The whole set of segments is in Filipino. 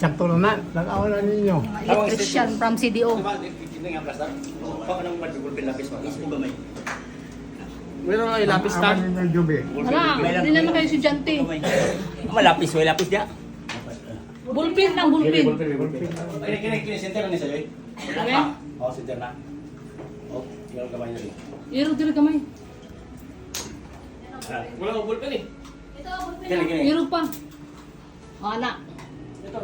sakto na. Nag-awalan ninyo. Electrician from CDO. Hindi nga plastar. Baka nang magpipulpil lapis mo. Is ba may? Meron nga lapis na. Ang awalan ng Jubi. Wala, hindi naman kayo estudyante. Malapis, may lapis dia. Bulpin lang, bulpin. Kini center ni sa joy. Amen? Oh, center na. Oh, yung kamay na rin. Irog diri kamay. Wala ko bulpen eh. Kini. Irog pa. O, anak. Ito.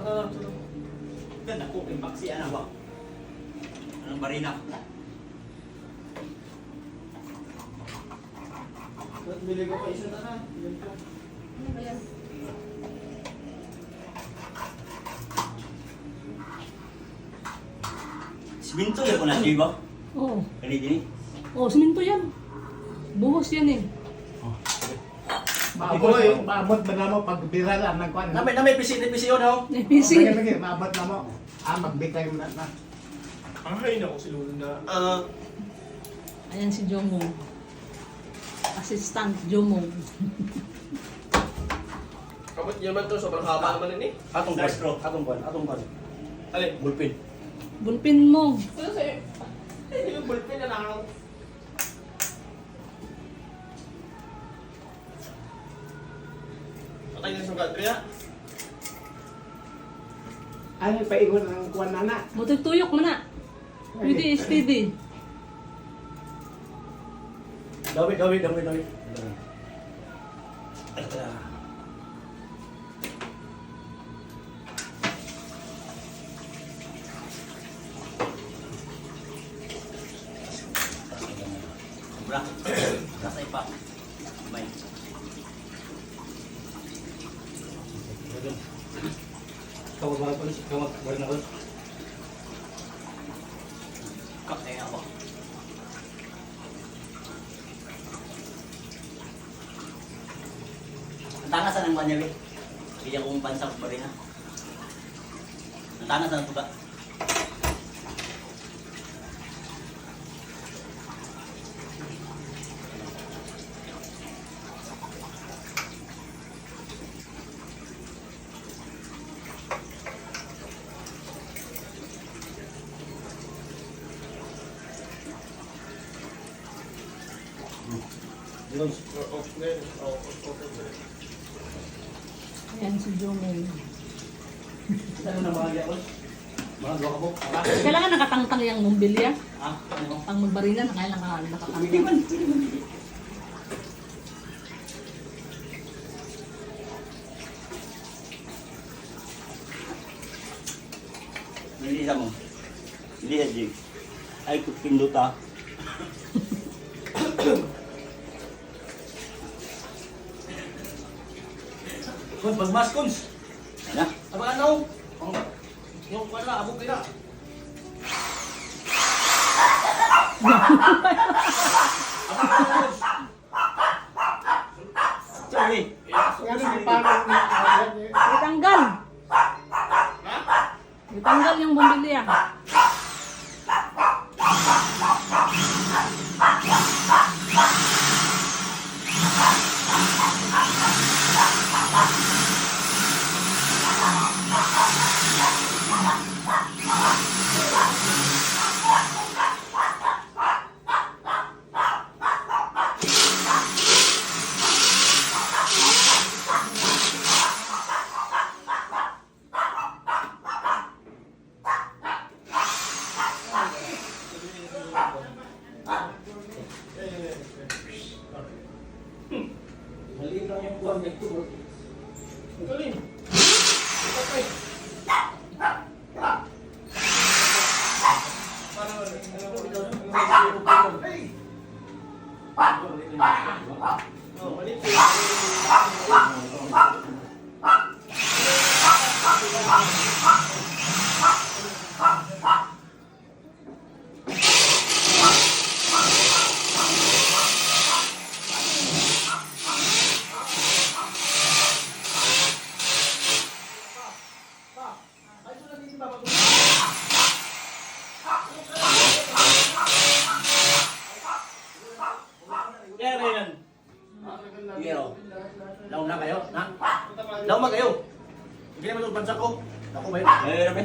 Ganda ko yung baksi ana ba? Anong barina? Bili ko pa isa na. Siminto ya ko na joy ba? Oo. Kani. Oh, siminto yan. Buhos yan eh. Maabot ba na mo pag biralan ng kwan? Namay pisi yun ho. Busy. Lagi, maabot na mo. Magbitay mo na. Ay, naku, si Lolo na. Ayan si Jomong. Assistant Jomong. Kapag yaman to, sobrang haba naman yun eh. Atong kwan. Alin? Bulpin. Bulpin mo. Ano sa'yo? Yung bulpen na nakakaw. Patay na sugat, Ria. Ano paigon ng kwan na na? Mutugtuyok mo na. Pwede steady. Dawid. Sobra. Kasay pa. May. Kau bawa polis, kau bawa polis. Kakay ako. Ang tanas ng banyawi. Kaya kong pansak pa rin ha. Ang tanas ng tuga. Yun. Ayan si Jomong. Saan na mga diakon? Mga dua ka po? Kailangan nakatangtang yung mumbilya. Ah, ano? Pang magbarina, kailangan Hindi nakatangtang. man. Hindi sa mo. Hindi sa jig. Ay, pindot ah. Kun, pagmas kuns. Ano? Apa ano? Yung wala, abog kaya. Sorry. Itanggal. Itanggal yung bumbilya. Maliit lang yung buwan nito. Galing. Laom na kayo, na? Laom na kayo. Hindi naman itong bansa ko. Ako ba yun? Mayroon ba?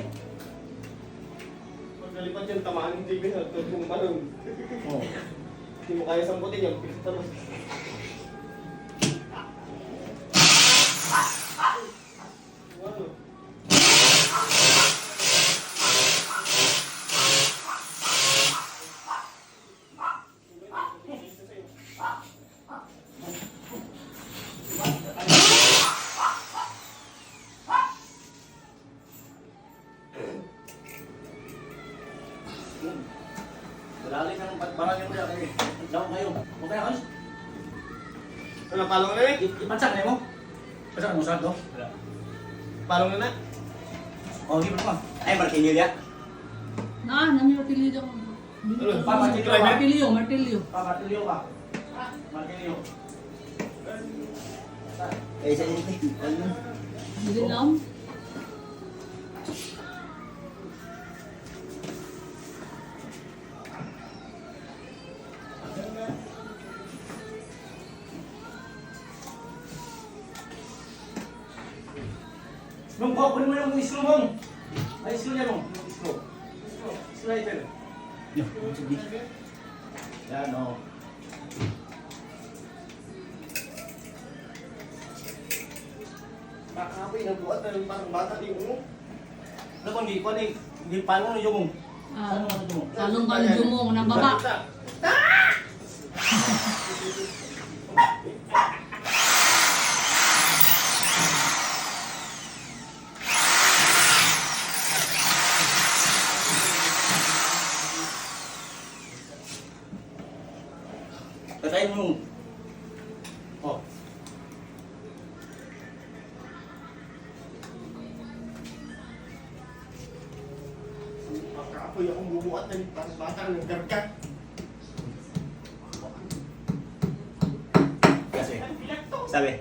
Pag nalipat yan, tamaan yung TV na. Tulad yung balon. Oo. Hindi mo kaya samputin yan. Pikit tapos. Ano? Madali ka ng barang yung mga kayo. Law kayo. Huwag kayo ayos. Ano, palong na eh? Ipansak na mo. Pasak mo sa do. Palong na na? Oh, di ba? Ay, markinyo ya. Nami martilyo ko. Martilyo. Martilyo. Martilyo ka. Martilyo. Eh, sa inyo. Ano? Hindi lang. Nung kunin mo yung isko mo. Ay, isko niya mo. Isko. Slider. Yo, sige. Yan o. Kakapoy, nagbuhat na yung parang bata din mo. Ano kung di ko di paano yung mong? Ah, Ano ano mo? salong kalumong ng baba. Katayin mo. Oh. Kakapoy, akong bubuhat na yung parang bata ng gargat. Kasi. Sabi.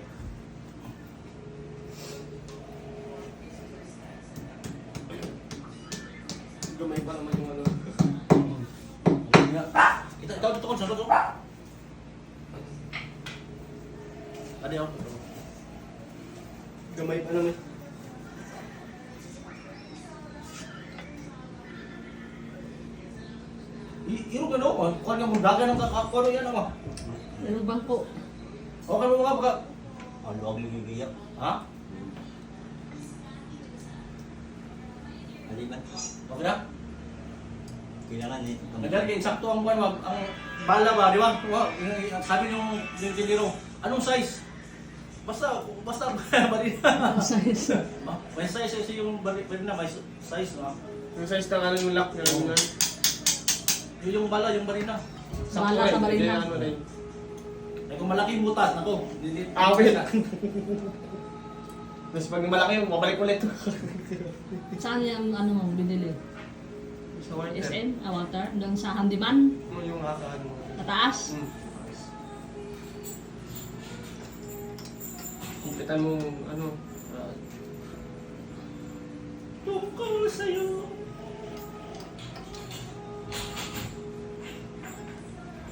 Gamay pa naman yung ano. Ito ko sa to. Ada yung. Gamay pa naman. Iro ka no? Kuha nga mo dagan ng kakakuha yan ako. Pero bangko. Okay mo mga baka. Ano ang gigiyak? Ha? Aliban. Okay na? Kailangan eh. Nagdala kayo sakto ang buwan ang bala ba, di ba? Sabi yung engineero, anong size? Basta barina. Size. May size yung barina, may size no. Yung size ng ano yung lock na Oo. yun. Yung bala, yung barina. Bala sa barina. Ano na yun. Ay kung malaking butas, nako. Awit. Tapos pag malaki yung babalik ulit. Saan yung ano mo binili? Sa water. SM? Water? Doon sa handyman? Ano yung hakahan mo? Sa taas? Kumpitan mo ano. Tungkol sa'yo.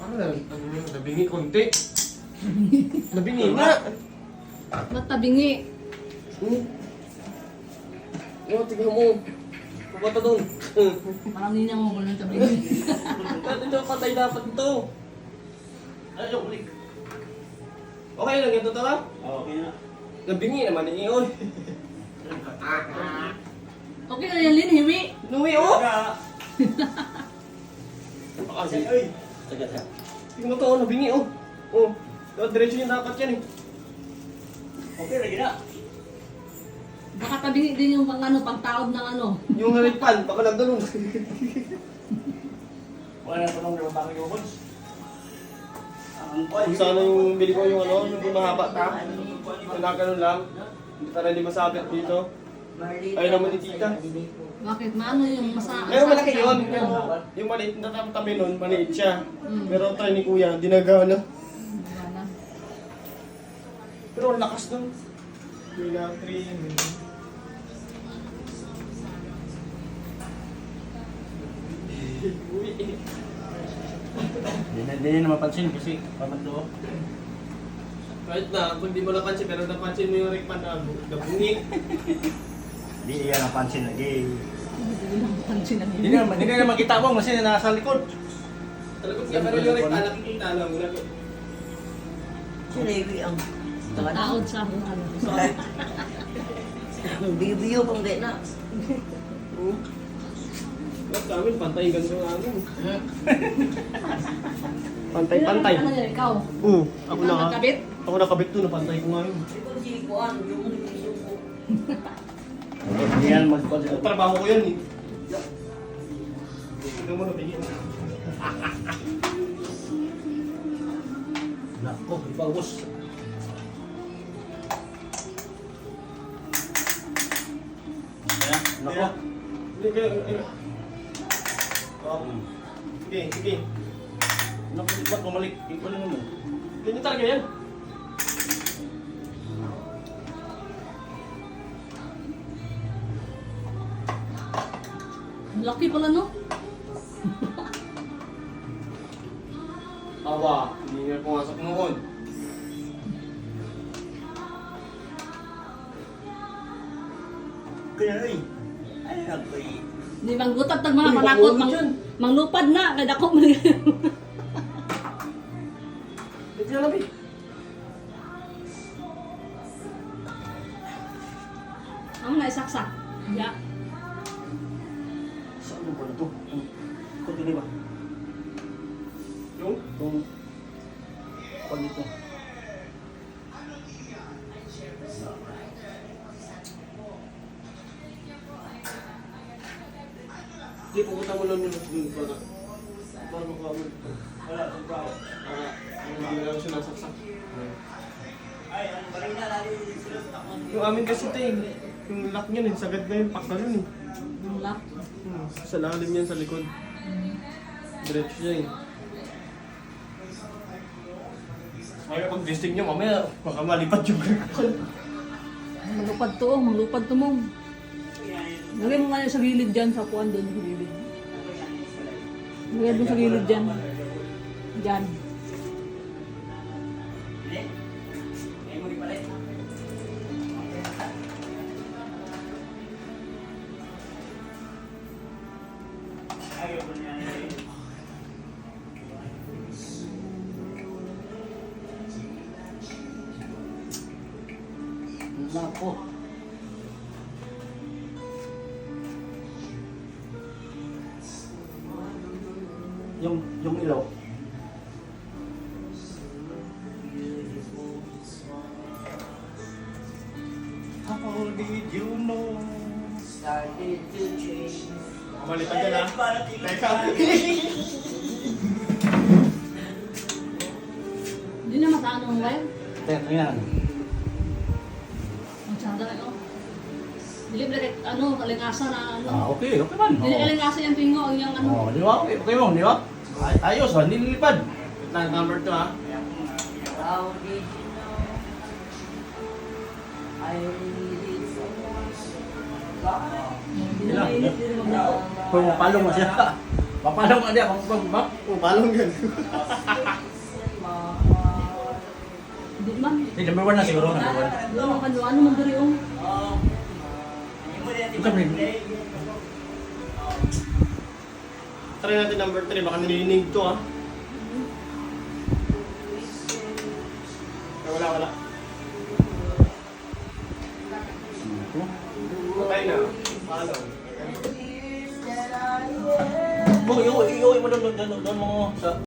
Ano na? Ano yun? Nabingi konti. Nabingi na. Ba't tabingi? Yo, tignan mo. Pagkata doon. Parang hindi niya mo ng tabingi. Ito patay dapat ito. Ay, yung ulit. Okay lang ito tala. Okay na. Nabingi naman ni Ion. Okay na yan, Lin, hiwi. Nuwi oh. Kasi, ay. Tagat ha? Tingnan mo to, nabingi oh. Oh. Diretso yung dapat yan eh. Okay, lagi na. Baka tabingi din yung pang ano, pagtaob ng ano. Yung nalagpan, baka nagdalon. Wala na tanong na bakit yung bones. Ang Kung sana yung bili ko yung ano, yung mahaba ta. Yung nakaganon lang. Hindi para hindi masabit dito. Ayaw naman ni tita. Bakit? Maano yung masa... Pero malaki yun. Yung maliit na tabi nun, maliit siya. Pero try ni kuya, dinagana. Wala na. Pero ang lakas nun. Kuya, 3. Hindi na mapansin kasi pamatlo. Kahit na, kung di mo napansin, pero napansin mo yung rekpan na nabungi. Di iya napansin lagi. Hindi lang pansin ang Hindi naman kita mo kasi nasa likod. Talagot ka pero yung nakikita lang. Si Levi ang Taod sa ano. ang bibiyo pang di na. Lahat sa amin, pantay ganito ang amin. Pantay-pantay. Ano yan, ikaw? Oo, ako Ikaw na. nagkabit? Ako nakabit doon, napantay ko nga yun. Ikaw si Kuan, yung suko. Yan magpod. Trabaho ko yan eh. Tignan mo na, tingin. Nako, ipaubos. Nako. Hindi kayo, sige, sige. Nako, di ba kumalik? Ikunin mo. Ganyan talaga yan. Laki pala no? Awa, hindi nga pumasok noon. Kaya ay. Ay, nagpay. Di manggutat tag mga Uy, panakot, makulog dyan. manglupad na, kaya dako man. Ito na labi. Amo na isaksak. Ya. Saan mo ba ito? Kunti di ba? Yung? Itong pag ito. Hindi, pupunta mo lang yung dun para makakawin. Wala, sobrang. Hindi lang siya nasaksak. Yung amin kasi ito eh, yung lock niyan eh, sagad na yung pakta nun eh. Yung lock. Sa lalim yan sa likod. Diretso siya eh. Ay, pag testing nyo, mamaya baka malipad yung aircon. Malupad to mo. Lagay mo nga sa gilid dyan, sa puan doon sa gilid. Lagay mo sa gilid dyan. Dyan. Nako. Yung ilaw. How did you know? Started to change. Malipad ka na. Teka. Hindi na mataan mo ngayon. Tingnan. Ang tsada na ito. Dili ba ano, kalingasa na ano. Okay man. Dili kalingasa yung pingo, yung ano. Oh, di ba? Okay mo, di ba? Ayos, ba? Nililipad. Number 2 ha. How did you know? I needed someone. Hindi na mainit, hindi na magluto. Kung mapalong mo siya. Mapalong ka niya kung pag Palong yan. Hindi man. Hindi, number 1 na siguro. Number 1. Hindi man kanu, ano man diri oh. Ito kami. Try natin number 3, baka nilinig to ha. Wala. Patay na. Palong. Iuwi mo doon mo sa